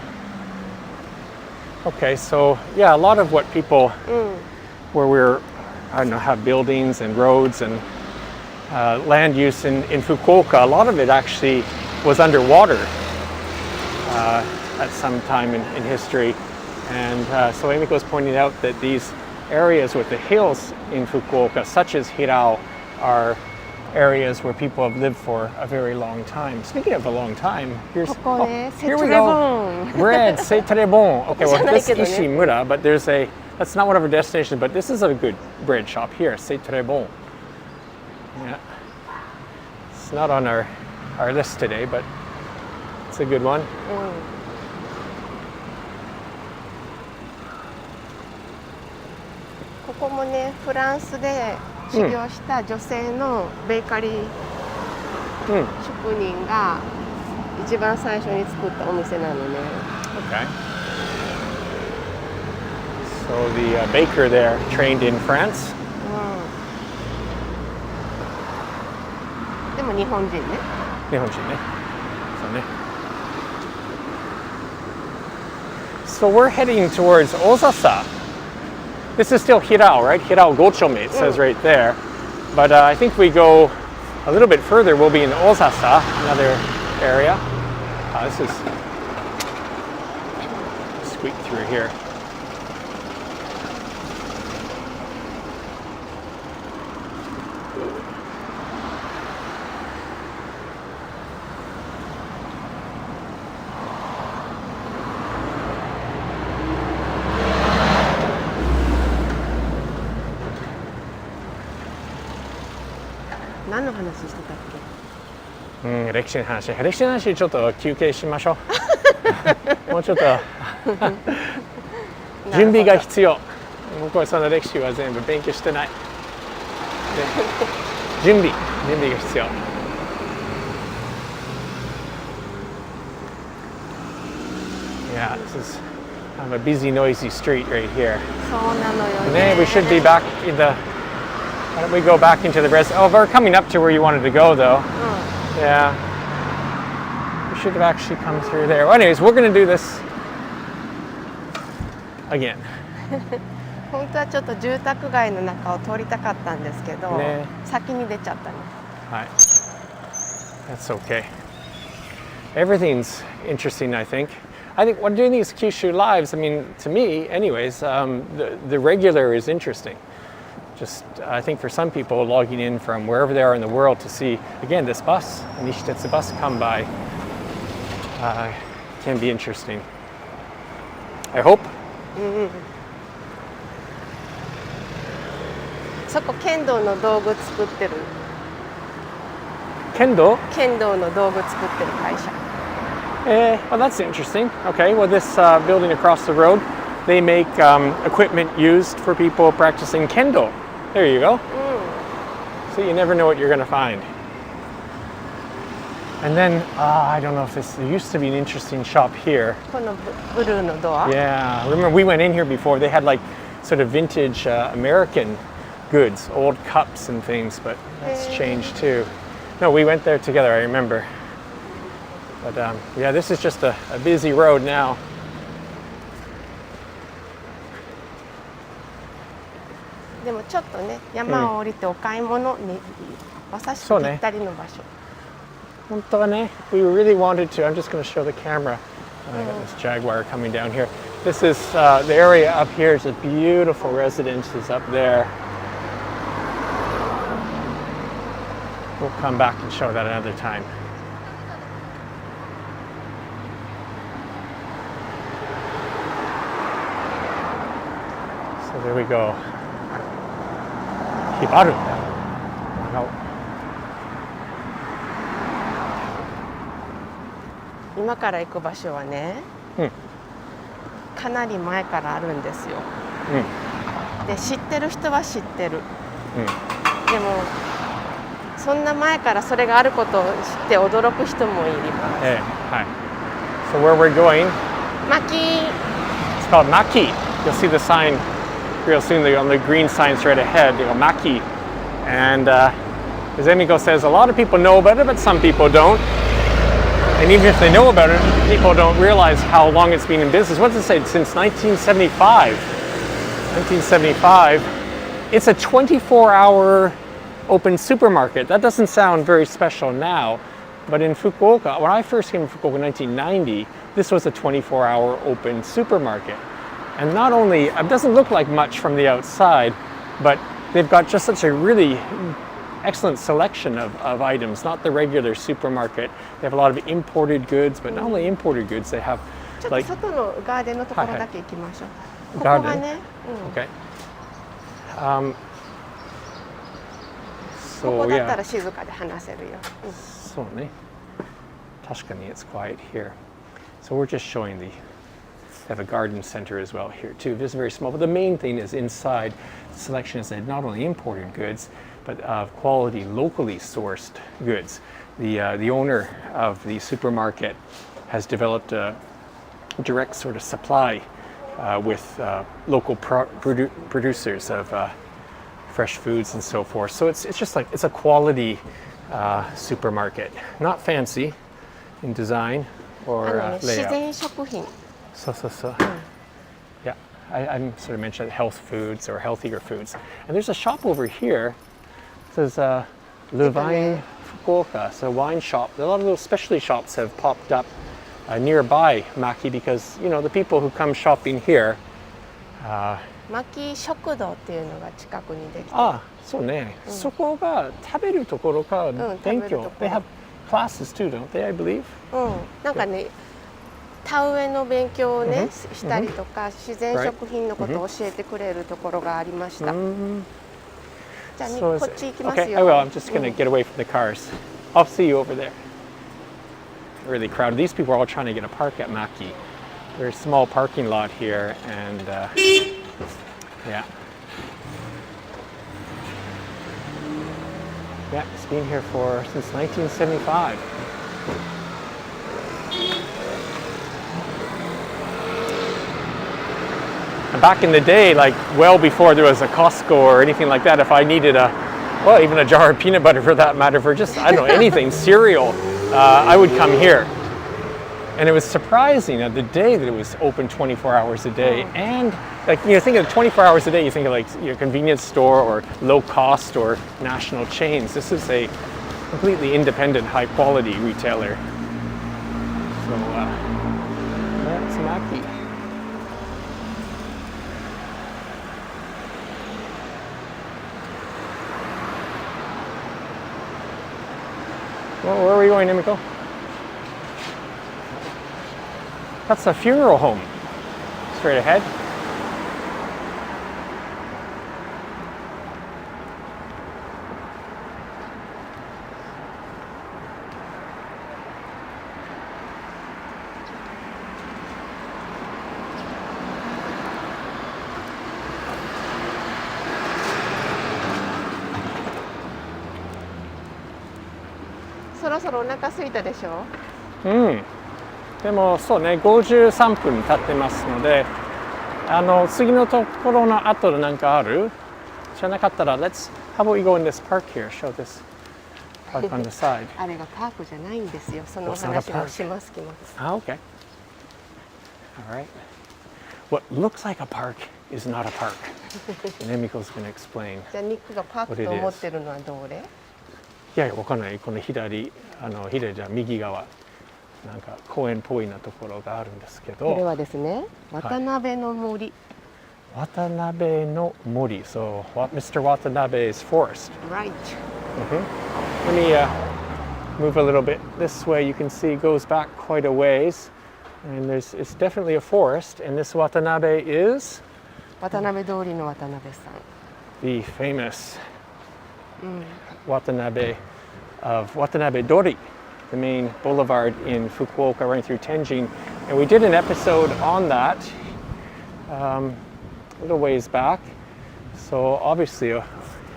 Okay, so yeah, a lot of what people, where we're, I don't know, have buildings and roads and land use in Fukuoka, a lot of it actually was underwater at some time in history. And so Emiko was pointing out that these areas with the hills in Fukuoka, such as Hirao, are areas where people have lived for a very long time. Speaking of a long time, here we go. Bread, c'est très bon. Okay, well, this is Ishimura, but that's not one of our destinations, but this is a good bread shop here, c'est très bon. Yeah. It's not on our list today, but it's a good one. ここもね、フランスで修行した女性のベーカリー職人が一番最初に作ったお店なのね。Okay. So the baker there trained in France. でも日本人ね。日本人ね。そうね。So we're heading towards Ozasa. This is still Hirao, right? Hirao Gochome, it says right there. But I think we go a little bit further, we'll be in Ozasa, another area. This is squeak through here. 何の話してたっけ？歴史の話ちょっと休憩しましょう。もうちょっと準備が必要。僕はその歴史は全部勉強してない。準備が必要。Yeah, this is kind of a busy, noisy street right here. そうなのよね。We should be back in the. Why don't we go back into the rest? Oh, we're coming up to where you wanted to go, though. Yeah. We should have actually come through there. Well, anyways, we're going to do this again. 本当はちょっと住宅街の中を通りたかったんですけど、先に出ちゃったね。はい。That's okay. Everything's interesting, I think. I think when doing these Kyushu lives, I mean, to me, anyways, the regular is interesting. Just, I think for some people, logging in from wherever they are in the world to see, again, this bus, the Nishitetsu bus come by, can be interesting. I hope. そこ剣道の道具作ってる。剣道の道具作ってる会社。Well, that's interesting. Okay, well, this building across the road, they make equipment used for people practicing kendo. There you go. So you never know what you're going to find. And then, I don't know if there used to be an interesting shop here. このブルーのドア? Yeah, remember we went in here before. They had like sort of vintage American goods, old cups and things, but that's changed too. No, we went there together, I remember. But yeah, this is just a busy road now. でもちょっとね、山を降りてお買い物にまさしくぴったりの場所。本当はね、we really wanted to. I'm just going to show the camera. I got this Jaguar coming down here. This is the area up here is a beautiful residences up there. We'll come back and show that another time. So there we go. あるんだ。今から行く場所はね、かなり前からあるんですよ。で、知ってる人は知ってる。でもそんな前からそれがあることを知って驚く人もいます。はい。So where we're going? Makii. It's called Makii. You'll see the sign real soon. On the green sign straight ahead, you know, Makii. And as Emiko says, a lot of people know about it, but some people don't. And even if they know about it, people don't realize how long it's been in business. What's it say? Since 1975. 1975. It's a 24-hour open supermarket. That doesn't sound very special now, but in Fukuoka, when I first came to Fukuoka in 1990, this was a 24-hour open supermarket. And not only, it doesn't look like much from the outside, but they've got just such a really excellent selection of items, not the regular supermarket. They have a lot of imported goods, but not only imported goods, they have ちょっと like 外のガーデンのところだけ行きましょう。ここ garden. がね、Okay. ここ So だった yeah. ら静かで話せるよ。So ne. Tashkani, it's quiet here. So we're just showing they have a garden center as well here too. Just very small, but the main thing is inside. The selection is that not only imported goods, but of quality, locally sourced goods. The owner of the supermarket has developed a direct sort of supply with local producers of fresh foods and so forth. So it's just like it's a quality supermarket, not fancy in design あ or のね、自 layout. 然食品。 So. Yeah, I'm sort of mentioned health foods or healthier foods. And there's a shop over here. It says Le Vin Fukuoka. It's a wine shop. A lot of little specialty shops have popped up nearby Makii because, you know, the people who come shopping here. マキ食堂っていうのが近くにできて、そうね。そこが食べるところか勉強。They have classes too, don't they, I believe? なんかね、田植えの勉強をね、したりとか、自然食品のことを教えてくれるところがありました。じゃあ、こっち行きますよ。Okay, I will. I'm just going to get away from the cars. I'll see you over there. Really crowded. These people are all trying to get a park at Makii. There's a small parking lot here, and yeah. Yeah, it's been here since 1975. And back in the day, like well before there was a Costco or anything like that, if I needed even a jar of peanut butter for that matter, for just, I don't know, anything, cereal, I would come here. And it was surprising that the day that it was open 24 hours a day. And like, you know, think of 24 hours a day, you think of like your convenience store or low cost or national chains. This is a completely independent, high quality retailer. So that's Makii. Well, where are we going, Emiko? That's a funeral home. Straight ahead. So そろそろお腹空いたでしょ。でもそうね、53分経ってますので、次のところの後で何かある？じゃなかったら、how about we go in this park here? Show this park on the side. あれがパークじゃないんですよ。そのお話もしますけど。Okay. All right. What looks like a park is not a park. And Emiko's going to explain. じゃあニックがパークと思ってるのはどれ？いやいや、わかんない。この左じゃ右側。なんか公園っぽいなところがあるんですけど。これはですね、渡辺の森。渡辺の森。So, Mr. Watanabe's forest. Right. Let me move a little bit this way. You can see it goes back quite a ways. And it's definitely a forest. And this Watanabe is? 渡辺通りの渡辺さん。The famous Watanabe of Watanabe-dori, the main boulevard in Fukuoka running through Tenjin. And we did an episode on that a little ways back. So obviously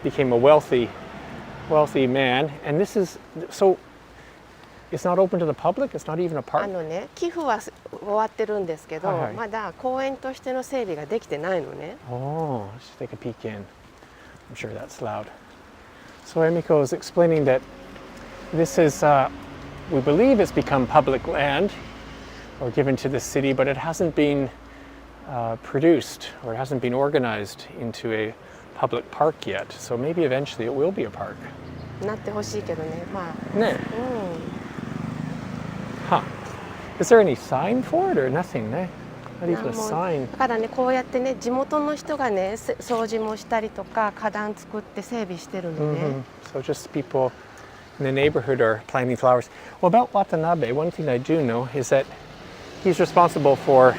became a wealthy man. And this is, so it's not open to the public? It's not even a park? ね、寄付は終わってるんですけど、まだ公園としての整備ができてないのね。Oh, let's take a peek in. I'm sure that's loud. So Emiko is explaining that this is we believe it's become public land or given to the city, but it hasn't been produced or it hasn't been organized into a public park yet. So maybe eventually it will be a park. なってほしいけどね。まあ。 Ne. う Huh. Is there any sign for it or nothing? Ne? Not ん。 even a sign. だからね、こうやってね、地元の人がね、掃除もしたりとか、花壇作って整備してるのね。So just people in the neighborhood are planting flowers. Well, about Watanabe, one thing I do know is that he's responsible for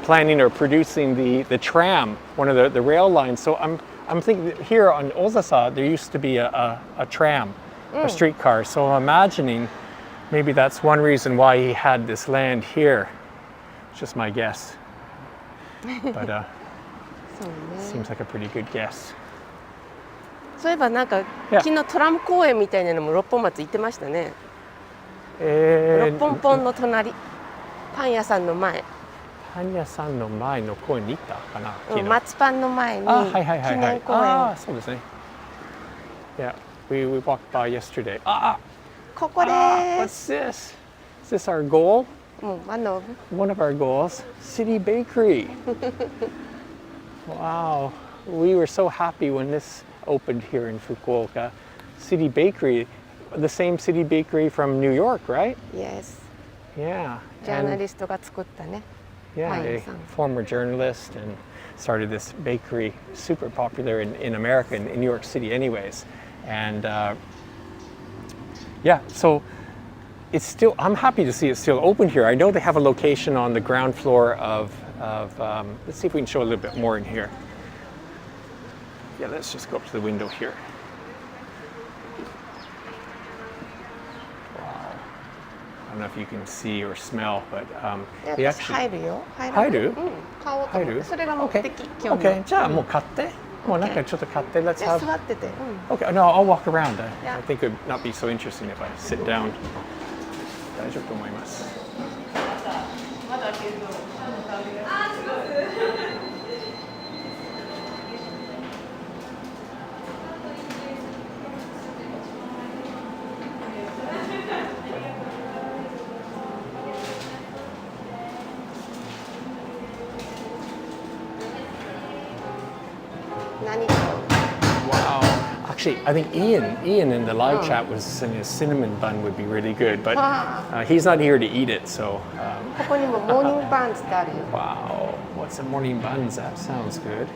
planning or producing the tram, one of the rail lines. So I'm thinking that here on Ozasa there used to be a tram, a streetcar. So I'm imagining maybe that's one reason why he had this land here. It's just my guess, but そうね。 seems like a pretty good guess. そういえばなんか、昨日トラム公園みたいなのも六本松行ってましたね。六本ポンの隣、パン屋さんの前。パン屋さんの前の公園に行ったかな。松パンの前に記念公園。あ、そうですね。Yeah, we walked by yesterday. ここで What's this? Is this our goal? one of our goals, City Bakery. Wow, we were so happy when this opened here in Fukuoka. City Bakery, the same City Bakery from New York, right? Yes. Yeah. ジャーナリストが作ったね。 Yeah, a former journalist and started this bakery, super popular in America, in New York City anyways. And yeah, so it's still, I'm happy to see it's still open here. I know they have a location on the ground floor of let's see if we can show a little bit more in here. Yeah, let's just go up to the window here. I don't know if you can see or smell, but they actually 入るよ。入る？買おうと思って。それが目的。Okay, じゃあもう買って。もうなんかちょっと買って。Let's have. 座ってて。Okay, no, I'll walk around. I think it would not be so interesting if I sit down. 大丈夫と思います。Wow. Actually, I think Ian in the live chat was saying a cinnamon bun would be really good, but he's not here to eat it, so. ここにもモーニングバンズってあるよ。 Wow, what's a morning buns? That sounds good.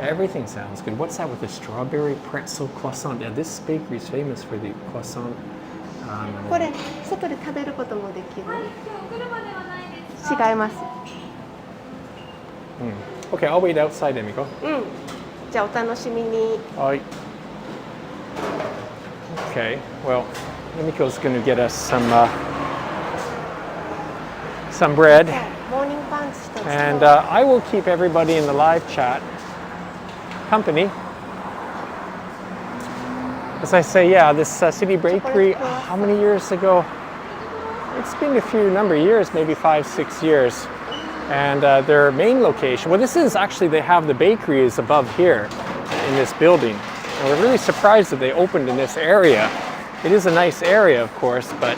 Everything sounds good. What's that with the strawberry pretzel croissant? Yeah, this bakery is famous for the croissant. これ外で食べることもできる。違います。Okay, I'll wait outside, Emiko. じゃあお楽しみに。はい。Okay, well, Emiko's going to get us some bread, モーニングバンズ一つ。 and I will keep everybody in the live chat company. As I say, yeah, this City Bakery, how many years ago? It's been a number of years, maybe 5-6 years. And their main location, well, this is actually, they have the bakery is above here in this building. And we're really surprised that they opened in this area. It is a nice area, of course, but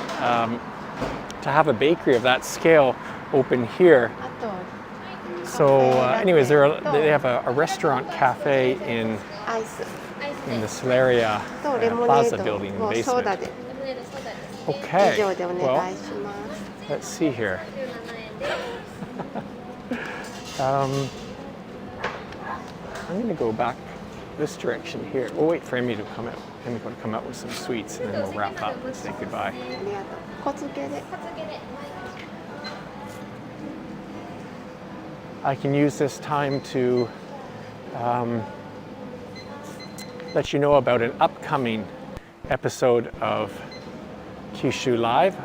to have a bakery of that scale open here. So anyways, they have a restaurant cafe in the Solaria Plaza building in the basement. Okay, well, let's see here. I'm going to go back this direction here. We'll wait for Emiko to come out with some sweets, and then we'll wrap up and say goodbye. I can use this time to let you know about an upcoming episode of Kyushu Live.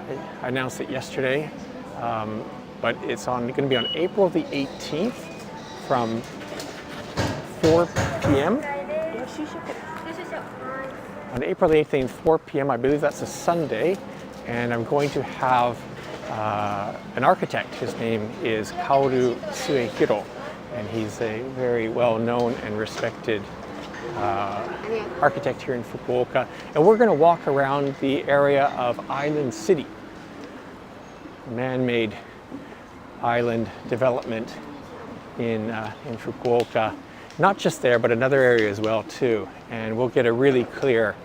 I announced it yesterday. But it's going to be on April the 18th from 4 p.m. On April the 18th, 4 p.m., I believe that's a Sunday, and I'm going to have an architect. His name is Kaoru Suehiro, and he's a very well-known and respected architect here in Fukuoka. And we're going to walk around the area of Island City, man-made island development in Fukuoka. Not just there, but another area as well too. And we'll get a really clear,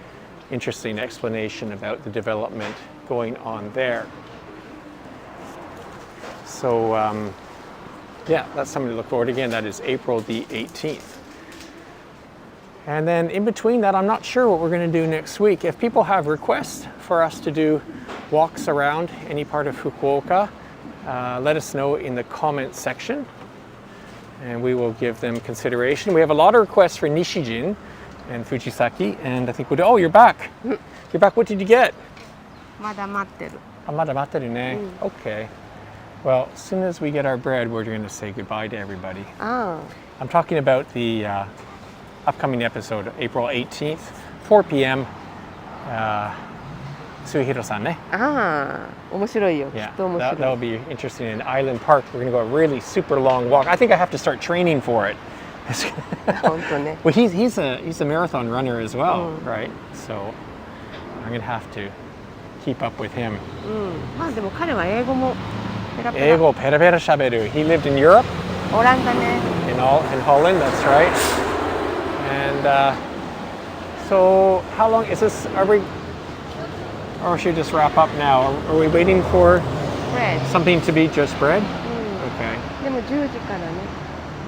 interesting explanation about the development going on there. So yeah, that's something to look forward to. Again, that is April the 18th. And then in between that, I'm not sure what we're going to do next week. If people have requests for us to do walks around any part of Fukuoka, let us know in the comment section, and we will give them consideration. We have a lot of requests for Nishijin and Fujisaki, and I think we'll do. Oh, you're back. You're back. What did you get? まだ待ってる。まだ待ってるね. Okay. Well, as soon as we get our bread, we're going to say goodbye to everybody. I'm talking about the upcoming episode, April 18th, 4 p.m. Suihiro-san ね. 面白いよ。 Yeah, きっと面白い。 that'll be interesting. In Island Park, we're going to go a really super long walk. I think I have to start training for it. 本当ね。 Well, he's a marathon runner as well, right? So I'm going to have to keep up with him. まあでも彼は英語もペラペラ。英語ペラペラ喋る. He lived in Europe. オランダね。 In Holland, that's right. And so how long is this? Are we, or should we just wrap up now? Are we waiting for bread. something to be just bread? Okay. でも10時から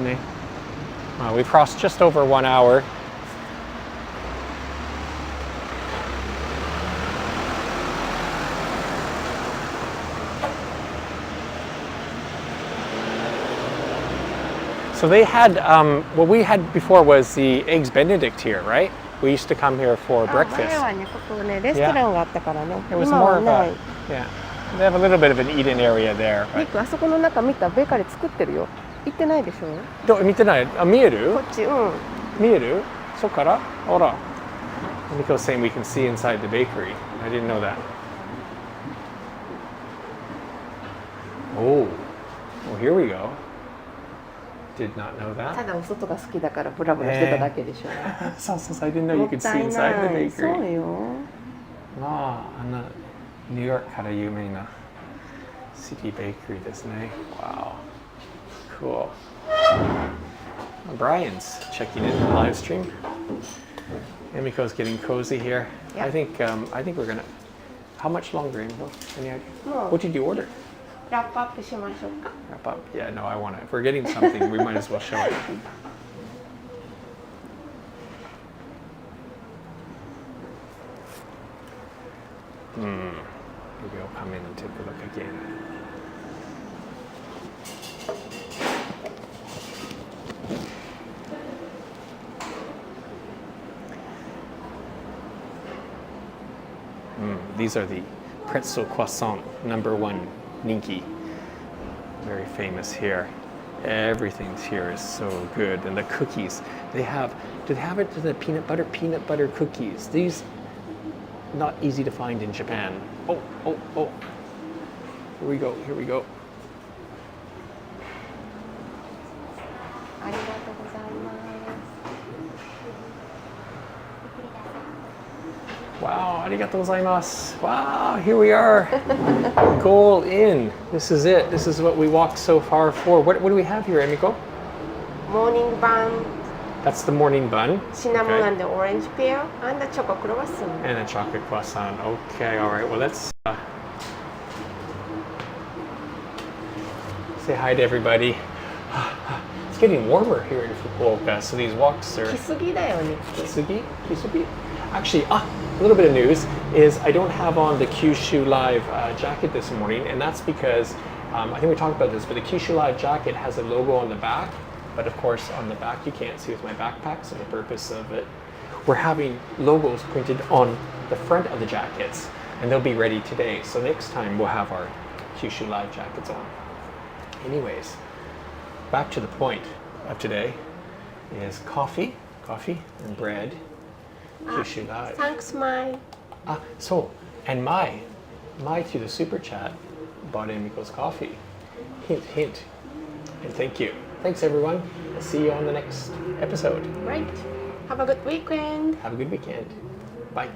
ね。 We've crossed just over 1 hour. So they had, what we had before was the Eggs Benedict here, right? We used to come here for breakfast. 前はね、ここね、レストランがあったからね。 It was 今 more は of な a, い。 yeah. They have a little bit of an eat-in area there. リク、あそこの中見たベーカリー作ってるよ。行ってないでしょ？見てない。見える？こっち、見える？そっから？ほら。Emiko's saying we can see inside the bakery. I didn't know that. Oh, well, here we go. Did not know た that. だお外が好きだからブラブラしてただけでしょ。 I didn't know you could see inside the もったいない。 bakery. そうよ。あんなニューヨークから有名なシティベーカリーですね。Wow. Cool. Brian's checking in the live stream. Emiko's getting cozy here. Yeah. I think we're gonna. How much longer, Emiko? Any idea? No. What did you order? ラップアップしましょうか。 Wrap up. Yeah, no, I want it. If we're getting something, we might as well show it. Maybe I'll come in and take a look again. These are the pretzel croissant, #1 Ninki. Very famous here. Everything here is so good. And the cookies, do they have it to the peanut butter cookies? These, not easy to find in Japan. Oh. Here we go. ありがとうございます。 Wow, arigatou gozaimasu. Wow, here we are. Goal in. This is it. This is what we walked so far for. What do we have here, Emiko? モーニングバン、 That's the morning bun. シナモン and orange pear and the chocolate croissant. And a chocolate croissant. Okay, all right. Well, let's say hi to everybody. It's getting warmer here in Fukuoka, so these walks are... 来すぎだよね。 Kisugi? Actually, a little bit of news is I don't have on the Kyushu Live jacket this morning, and that's because, I think we talked about this, but the Kyushu Live jacket has a logo on the back, but of course on the back you can't see with my backpack, so the purpose of it, we're having logos printed on the front of the jackets, and they'll be ready today, so next time we'll have our Kyushu Live jackets on. Anyways, back to the point of today is coffee and bread. Kyushu Live. Thanks, Mai. And Mai through the super chat bought Emiko's coffee. Hint. And thank you. Thanks everyone. I'll see you on the next episode. Right. Have a good weekend. Have a good weekend. Bye.